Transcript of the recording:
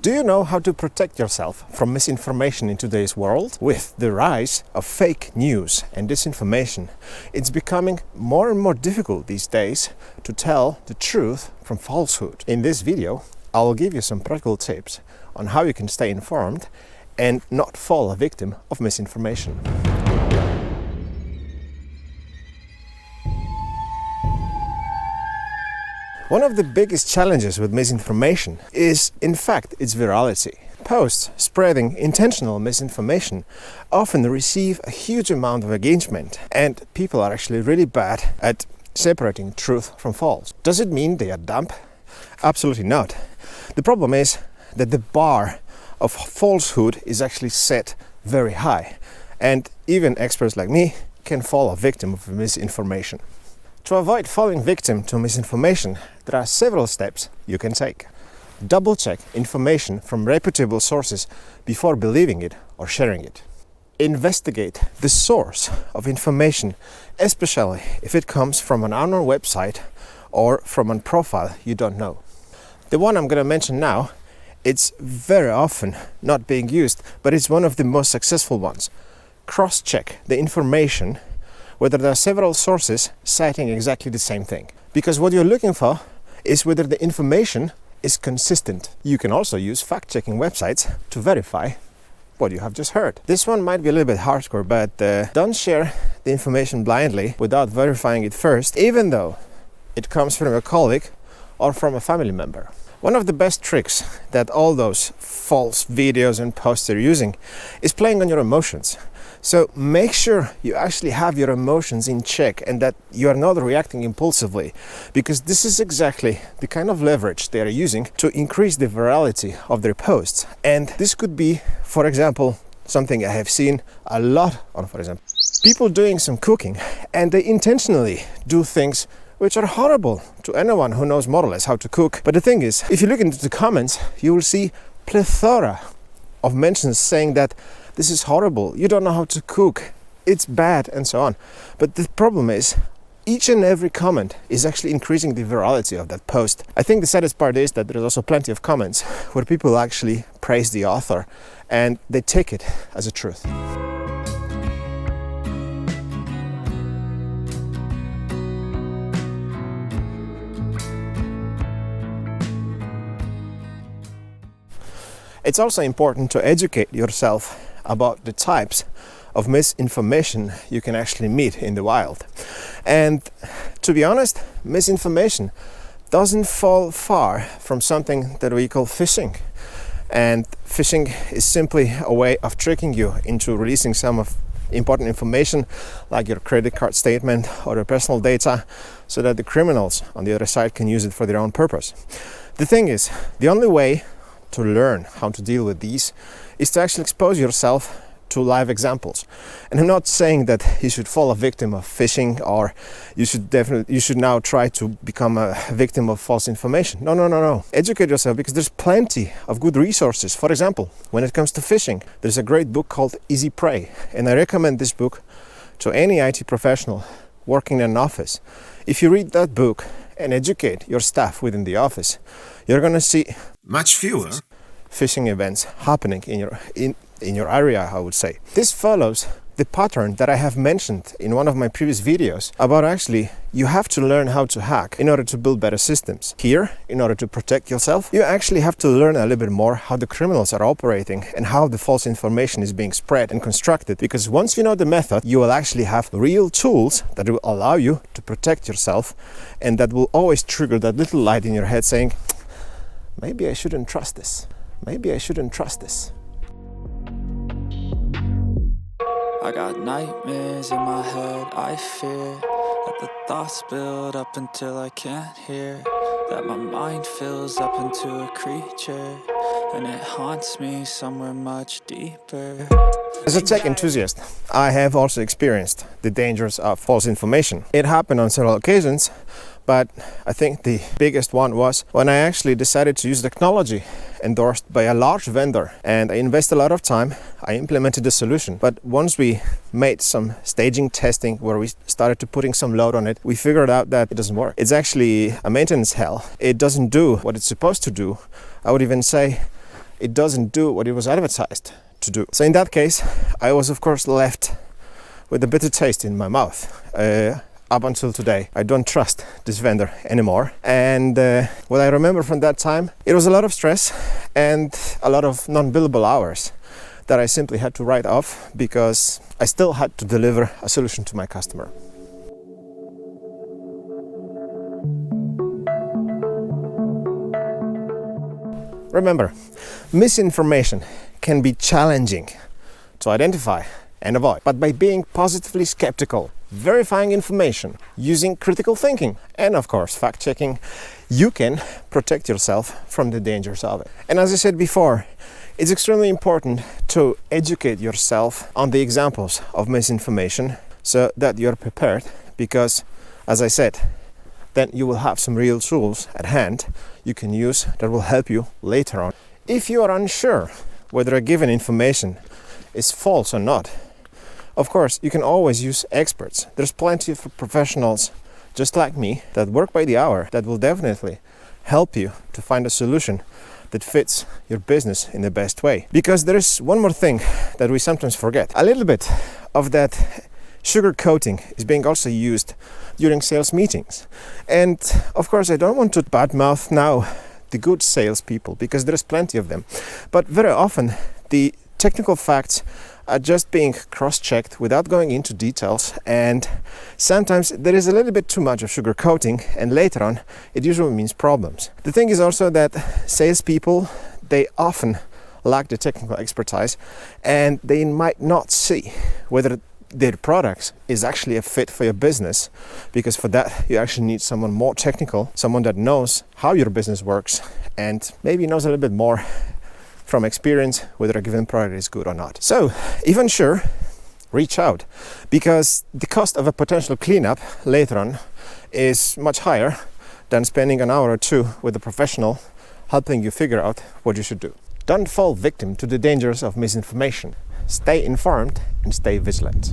Do you know how to protect yourself from misinformation in today's world? With the rise of fake news and disinformation, it's becoming more and more difficult these days to tell the truth from falsehood. In this video, I will give you some practical tips on how you can stay informed and not fall a victim of misinformation. One of the biggest challenges with misinformation is, in fact, its virality. Posts spreading intentional misinformation often receive a huge amount of engagement, and people are actually really bad at separating truth from false. Does it mean they are dumb? Absolutely not. The problem is that the bar of falsehood is actually set very high, and even experts like me can fall a victim of misinformation. To avoid falling victim to misinformation, there are several steps you can take. Double-check information from reputable sources before believing it or sharing it. Investigate the source of information, especially if it comes from an unknown website or from a profile you don't know. The one I'm going to mention now, it's very often not being used, but it's one of the most successful ones. Cross-check the information whether there are several sources citing exactly the same thing. Because what you're looking for is whether the information is consistent. You can also use fact-checking websites to verify what you have just heard. This one might be a little bit hardcore, but don't share the information blindly without verifying it first, even though it comes from a colleague or from a family member. One of the best tricks that all those false videos and posts are using is playing on your emotions. So make sure you actually have your emotions in check and that you are not reacting impulsively, because this is exactly the kind of leverage they are using to increase the virality of their posts. And this could be, for example, something I have seen a lot on, for example, people doing some cooking, and they intentionally do things which are horrible to anyone who knows more or less how to cook. But the thing is, if you look into the comments, you will see plethora of mentions saying that this is horrible, you don't know how to cook, it's bad, and so on. But the problem is, each and every comment is actually increasing the virality of that post. I think the saddest part is that there's also plenty of comments where people actually praise the author and they take it as a truth. It's also important to educate yourself about the types of misinformation you can actually meet in the wild. And to be honest, misinformation doesn't fall far from something that we call phishing. And phishing is simply a way of tricking you into releasing some of important information like your credit card statement or your personal data, so that the criminals on the other side can use it for their own purpose. The thing is, the only way to learn how to deal with these is to actually expose yourself to live examples. And I'm not saying that you should fall a victim of phishing or you should now try to become a victim of false information. No. Educate yourself, because there's plenty of good resources. For example, when it comes to phishing, there's a great book called Easy Prey, and I recommend this book to any IT professional working in an office. If you read that book and educate your staff within the office, you're going to see much fewer phishing events happening in your area, I would say. This follows the pattern that I have mentioned in one of my previous videos about actually you have to learn how to hack in order to build better systems. Here, in order to protect yourself, you actually have to learn a little bit more how the criminals are operating and how the false information is being spread and constructed. Because once you know the method, you will actually have real tools that will allow you to protect yourself, and that will always trigger that little light in your head saying, maybe I shouldn't trust this. Maybe I shouldn't trust this. I got nightmares in my head, I fear that the thoughts build up until I can't hear, that my mind fills up into a creature, and it haunts me somewhere much deeper. As a tech enthusiast, I have also experienced the dangers of false information. It happened on several occasions, but I think the biggest one was when I actually decided to use technology endorsed by a large vendor, and I invested a lot of time. I implemented the solution, but once we made some staging testing where we started to putting some load on it, we figured out that it doesn't work. It's actually a maintenance hell. It doesn't do what it's supposed to do. I would even say it doesn't do what it was advertised to do. So in that case, I was of course left with a bitter taste in my mouth. Up until today, I don't trust this vendor anymore. And what I remember from that time, it was a lot of stress and a lot of non-billable hours that I simply had to write off because I still had to deliver a solution to my customer. Remember, misinformation can be challenging to identify and avoid, but by being positively skeptical, verifying information, using critical thinking, and of course fact-checking, you can protect yourself from the dangers of it. And as I said before, it's extremely important to educate yourself on the examples of misinformation so that you're prepared, because as I said, then you will have some real tools at hand you can use that will help you later on. If you are unsure whether a given information is false or not, of course, you can always use experts. There's plenty of professionals just like me that work by the hour that will definitely help you to find a solution that fits your business in the best way. Because there is one more thing that we sometimes forget. A little bit of that sugar coating is being also used during sales meetings. And of course, I don't want to badmouth now the good salespeople because there's plenty of them. But very often, the technical facts are just being cross-checked without going into details, and sometimes there is a little bit too much of sugar coating, and later on it usually means problems. The thing is also that salespeople, they often lack the technical expertise and they might not see whether their products is actually a fit for your business, because for that you actually need someone more technical, someone that knows how your business works and maybe knows a little bit more from experience whether a given product is good or not. So, if unsure, reach out, because the cost of a potential cleanup later on is much higher than spending an hour or two with a professional helping you figure out what you should do. Don't fall victim to the dangers of misinformation. Stay informed and stay vigilant.